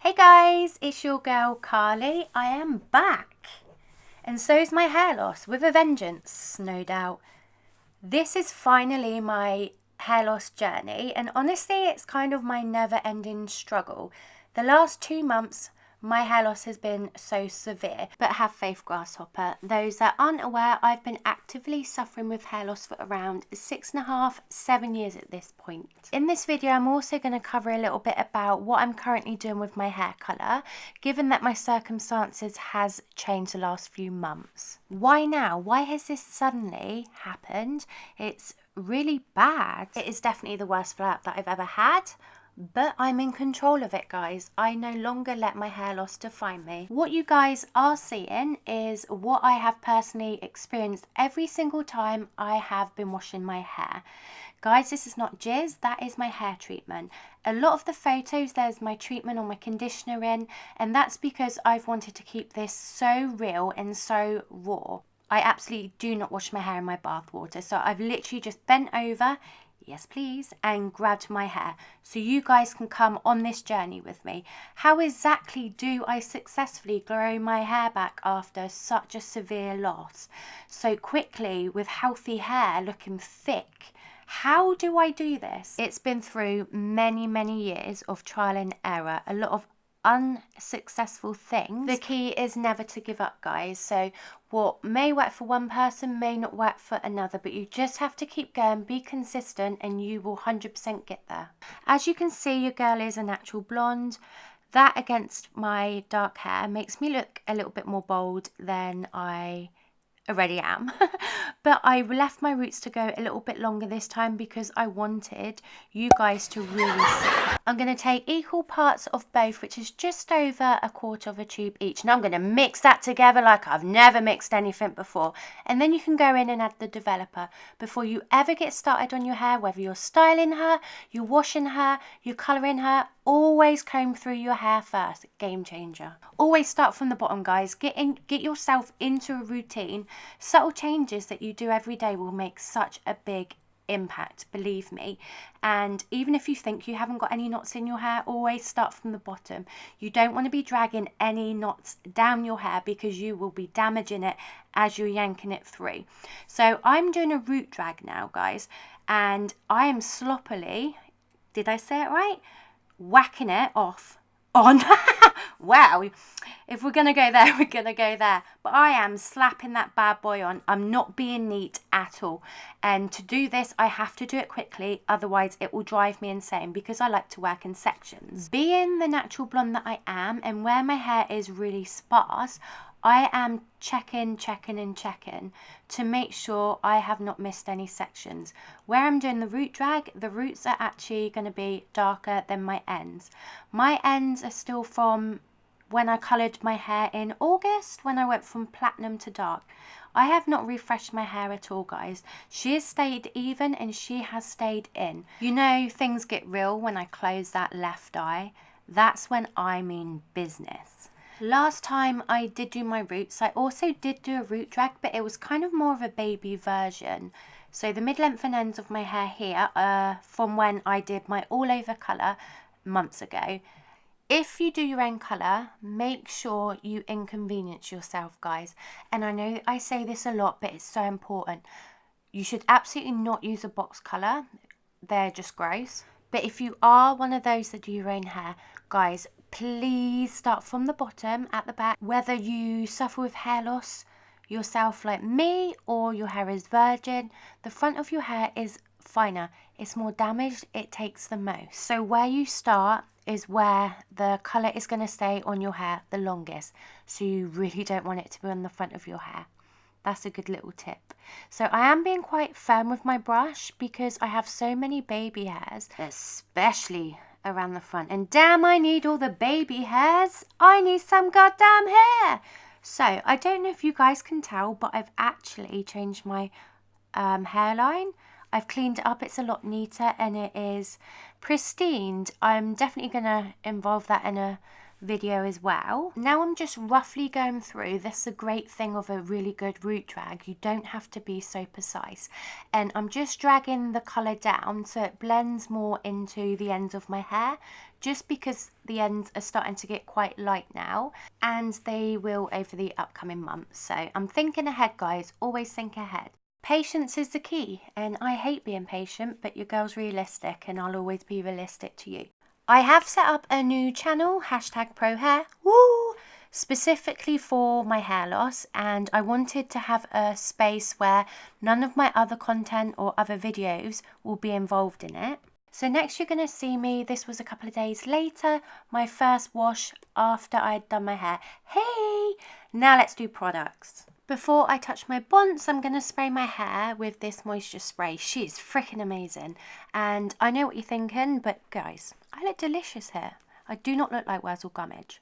Hey guys, it's your girl Carlie. I am back. And so's my hair loss with a vengeance, no doubt. This is finally my hair loss journey, and honestly it's kind of my never-ending struggle. The last 2 months my hair loss has been so severe, but have faith, grasshopper. Those that aren't aware, I've been actively suffering with hair loss for around 6.5, 7 years at this point. In this video, I'm also going to cover a little bit about what I'm currently doing with my hair colour, given that my circumstances has changed the last few months. Why now? Why has this suddenly happened? It's really bad. It is definitely the worst flare-up that I've ever had. But I'm in control of it, guys. I no longer let my hair loss define me. What you guys are seeing is what I have personally experienced every single time I have been washing my hair. Guys, this is not jizz, that is my hair treatment. A lot of the photos, there's my treatment or my conditioner in, and that's because I've wanted to keep this so real and so raw. I absolutely do not wash my hair in my bath water, so I've literally just bent over, yes please, and grabbed my hair so you guys can come on this journey with me. How exactly do I successfully grow my hair back after such a severe loss so quickly with healthy hair looking thick? How do I do this? It's been through many years of trial and error, a lot of unsuccessful things. The key is never to give up, guys. So what may work for one person may not work for another, but you just have to keep going, be consistent, and you will 100% get there. As you can see, your girl is a natural blonde. That against my dark hair makes me look a little bit more bold than I already am. But I left my roots to go a little bit longer this time because I wanted you guys to really see. I'm going to take equal parts of both, which is just over 1/4 of a tube each, and I'm going to mix that together like I've never mixed anything before. And then you can go in and add the developer before you ever get started on your hair, whether you're styling her, you're washing her, you're colouring her. Always comb through your hair first. Game changer. Always start from the bottom, guys. Get yourself into a routine. Subtle changes that you do every day will make such a big impact, believe me. And even if you think you haven't got any knots in your hair, always start from the bottom. You don't want to be dragging any knots down your hair because you will be damaging it as you're yanking it through. So I'm doing a root drag now, guys, and I am sloppily, did I say it right? Whacking it off on. Wow, if we're gonna go there, we're gonna go there. But I am slapping that bad boy on. I'm not being neat at all, and to do this I have to do it quickly, otherwise it will drive me insane because I like to work in sections. Being the natural blonde that I am, and where my hair is really sparse, I am checking to make sure I have not missed any sections. Where I'm doing the root drag, the roots are actually going to be darker than my ends. My ends are still from when I coloured my hair in August, when I went from platinum to dark. I have not refreshed my hair at all, guys. She has stayed even and she has stayed in. You know, things get real when I close that left eye. That's when I mean business. Last time I did do my roots, I also did do a root drag, but it was kind of more of a baby version. So the mid-length and ends of my hair here from when I did my all over colour months ago. If you do your own colour, make sure you inconvenience yourself, guys. And I know I say this a lot, but it's so important. You should absolutely not use a box colour. They're just gross. But if you are one of those that do your own hair, guys, please start from the bottom at the back. Whether you suffer with hair loss yourself like me or your hair is virgin, the front of your hair is finer. It's more damaged, it takes the most. So where you start is where the colour is going to stay on your hair the longest. So you really don't want it to be on the front of your hair. That's a good little tip. So I am being quite firm with my brush because I have so many baby hairs, especially around the front. And damn, I need all the baby hairs. I need some goddamn hair. So I don't know if you guys can tell, but I've actually changed my hairline. I've cleaned it up. It's a lot neater and it is pristine. I'm definitely going to involve that in a video as well. Now I'm just roughly going through. This is a great thing of a really good root drag. You don't have to be so precise. And I'm just dragging the colour down so it blends more into the ends of my hair. just because the ends are starting to get quite light now, and they will over the upcoming months. So I'm thinking ahead, guys, always think ahead. Patience is the key, and I hate being patient, but your girl's realistic and I'll always be realistic to you. I have set up a new channel, #ProHair, woo, specifically for my hair loss, and I wanted to have a space where none of my other content or other videos will be involved in it. So next you're going to see me, this was a couple of days later, my first wash after I'd done my hair. Hey, now let's do products. Before I touch my bonds, I'm going to spray my hair with this moisture spray. She's freaking amazing. And I know what you're thinking, but guys, I look delicious here. I do not look like Wurzel Gummidge.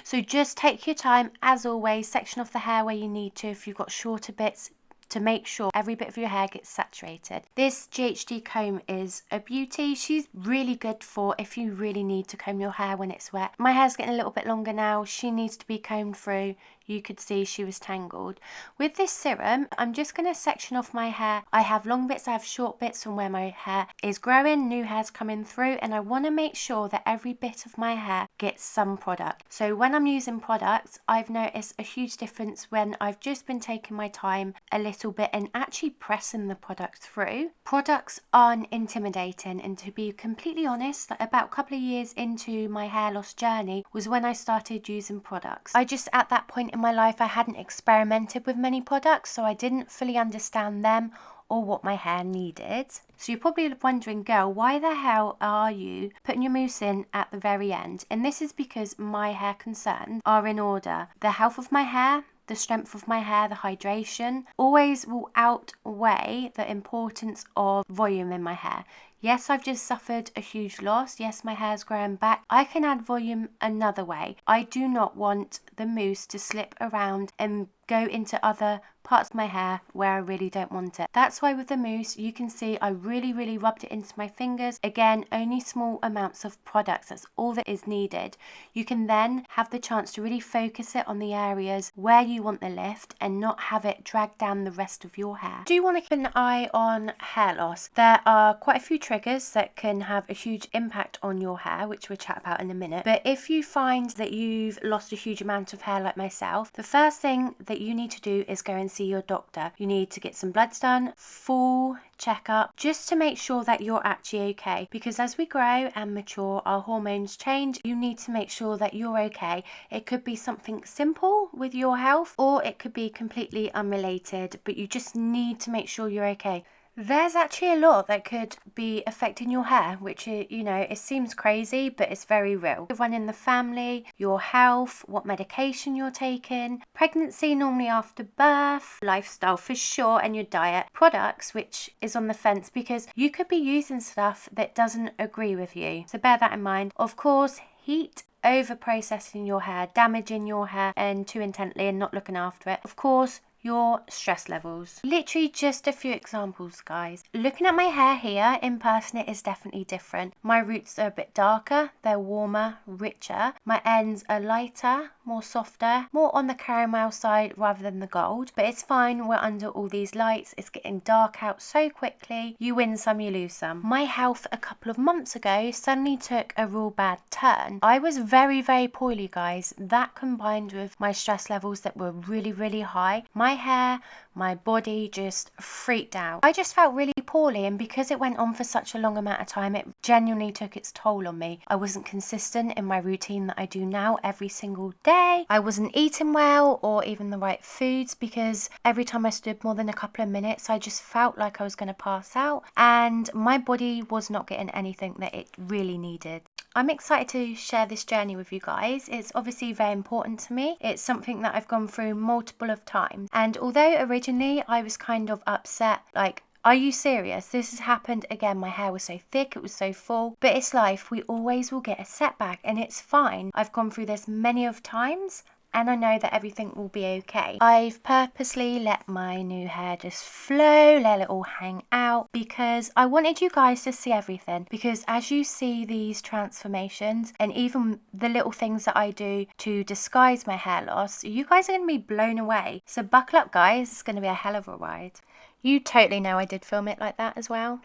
So just take your time, as always, section off the hair where you need to if you've got shorter bits, to make sure every bit of your hair gets saturated. This GHD comb is a beauty. She's really good for if you really need to comb your hair when it's wet. My hair's getting a little bit longer now. She needs to be combed through. You could see she was tangled. With this serum, I'm just going to section off my hair. I have long bits, I have short bits from where my hair is growing, new hair's coming through, and I want to make sure that every bit of my hair gets some product. So when I'm using products, I've noticed a huge difference when I've just been taking my time a little bit and actually pressing the product through. Products aren't intimidating, and to be completely honest, about a couple of years into my hair loss journey was when I started using products. I just, at that point in my life, I hadn't experimented with many products, so I didn't fully understand them or what my hair needed. So you're probably wondering, girl, why the hell are you putting your mousse in at the very end? And this is because my hair concerns are in order. The health of my hair, the strength of my hair, the hydration, always will outweigh the importance of volume in my hair. Yes, I've just suffered a huge loss. Yes, my hair's growing back. I can add volume another way. I do not want the mousse to slip around and go into other parts of my hair where I really don't want it. That's why with the mousse, you can see I really rubbed it into my fingers. Again, only small amounts of products. That's all that is needed. You can then have the chance to really focus it on the areas where you want the lift and not have it drag down the rest of your hair. Do you want to keep an eye on hair loss? There are quite a few triggers that can have a huge impact on your hair, which we'll chat about in a minute. But if you find that you've lost a huge amount of hair like myself, the first thing that you need to do is go and see your doctor. You need to get some bloods done, full checkup, just to make sure that you're actually okay, because as we grow and mature, our hormones change. You need to make sure that you're okay. It could be something simple with your health, or it could be completely unrelated, but you just need to make sure you're okay. There's actually a lot that could be affecting your hair, which, you know, it seems crazy, but it's very real. Everyone in the family, your health, what medication you're taking, pregnancy normally after birth, lifestyle for sure, and your diet, products, which is on the fence because you could be using stuff that doesn't agree with you. So bear that in mind. Of course, heat, over processing your hair, damaging your hair and too intently and not looking after it. Of course, your stress levels. Literally just a few examples, guys. Looking at my hair here in person, it is definitely different. My roots are a bit darker, they're warmer, richer. My ends are lighter, more softer, more on the caramel side rather than the gold. But it's fine, we're under all these lights. It's getting dark out so quickly. You win some, you lose some. My health a couple of months ago suddenly took a real bad turn. I was very poorly, guys. That combined with my stress levels that were really high, my hair, my body just freaked out. I just felt really poorly, and because it went on for such a long amount of time, it genuinely took its toll on me. I wasn't consistent in my routine that I do now every single day. I wasn't eating well or even the right foods, because every time I stood more than a couple of minutes, I just felt like I was going to pass out, and my body was not getting anything that it really needed. I'm excited to share this journey with you guys. It's obviously very important to me. It's something that I've gone through multiple of times. And although originally I was kind of upset, like, are you serious? This has happened again. My hair was so thick, it was so full. But it's life. We always will get a setback, and it's fine. I've gone through this many of times, and I know that everything will be okay. I've purposely let my new hair just flow, let it all hang out, because I wanted you guys to see everything. Because as you see these transformations and even the little things that I do to disguise my hair loss, you guys are going to be blown away. So buckle up, guys. It's going to be a hell of a ride. You totally know I did film it like that as well.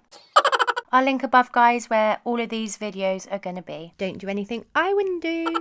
I'll link above, guys, where all of these videos are going to be. Don't do anything I wouldn't do.